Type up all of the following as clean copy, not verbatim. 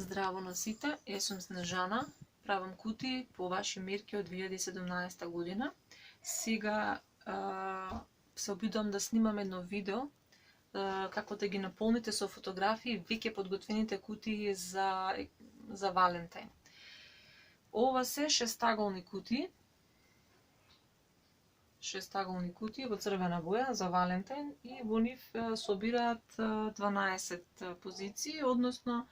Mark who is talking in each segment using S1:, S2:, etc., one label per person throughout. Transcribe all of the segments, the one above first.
S1: Здраво на сите, јас сум Снежана, правам кутии по ваши мерки од 2017 година. Сега се обидувам да снимам едно видео како да ги наполните со фотографии веќе подготвените кутии за Валентин. Ова се шестаголни кутии во црвена боја за Валентин и во нив собираат 12 позиции, односно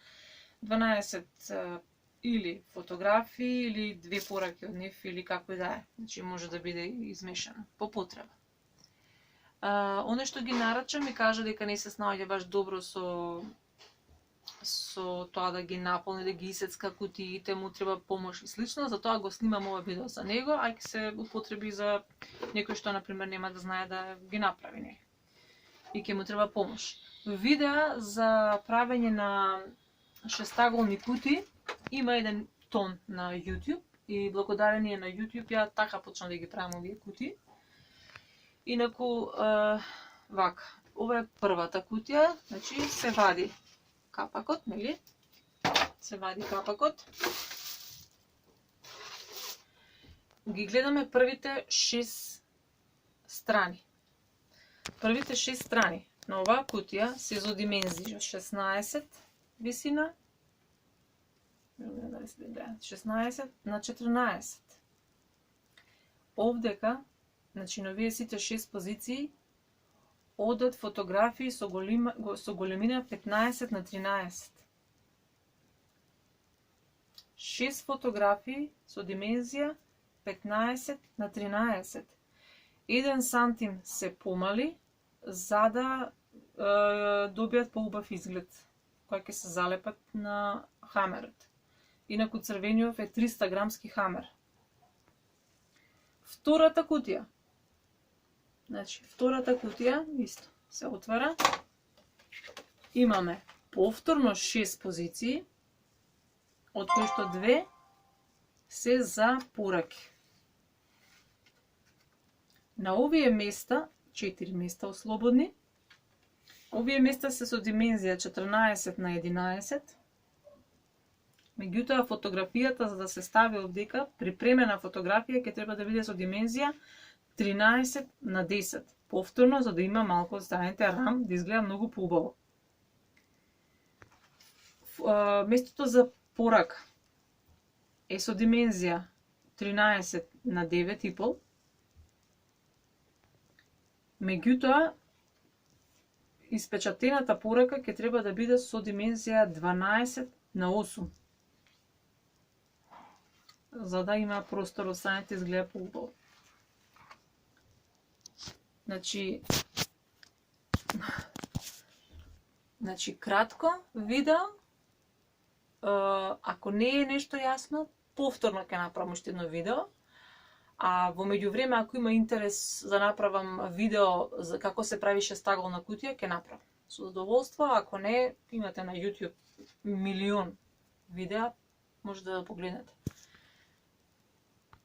S1: 12 или фотографии или две пораки од нив или како и да е. Значи може да биде измешано по потреба. Оне што ги нарача ми кажа дека не се снаоѓа баш добро со тоа да ги наполни, да ги исецка кутиите, му треба помош и слично, затоа го снимам ова видео за него, а ќе се употреби за некој што например нема да знае да ги направи него. И ќе му треба помош. Видеа за правење на шестаголни кутии има еден тон на YouTube и благодарение на YouTube ја така почнав да ги правам овие кутии. Инаку вака, ова е првата кутија, значи се вади капакот, нели? Се вади капакот. Ги гледаме првите 6 страни. Првите 6 страни на оваа кутија се за димензија 16 висина, 16 на 14. Овдека, значи на овие сите 6 позиции, одат фотографии со големина 15 на 13. 6 фотографии со димензија 15 на 13. 1 сантим се помали, за да добијат поубав изглед, кој ќе се залепат на хамерот. Инаку црвениот е 300 грамски хамер. Втората кутија. Значи, втората кутија исто се отвара. Имаме повторно 6 позиции, од кои што 2 се за пораки. На овие места, 4 места ослободни, овие места се со димензија 14 на 11. Меѓутоа, фотографијата за да се стави овдека, припремена фотографија ќе треба да биде со димензија 13 на 10. Повторно, за да има малку оставените рам, да изгледа многу поубаво. Местото за порака е со димензија 13 на 9,5. Меѓутоа, испечатената порака ќе треба да биде со димензија 12 на 8. За да има простор останете изгледа поубаво. Значи кратко видео. Ако не е нешто јасно, повторно ќе направам уште едно видео. А во меѓувреме, ако има интерес да направам видео за како се прави шестаголна кутија, ќе направам. Со задоволство, ако не, имате на YouTube милион видеа, може да погледнете.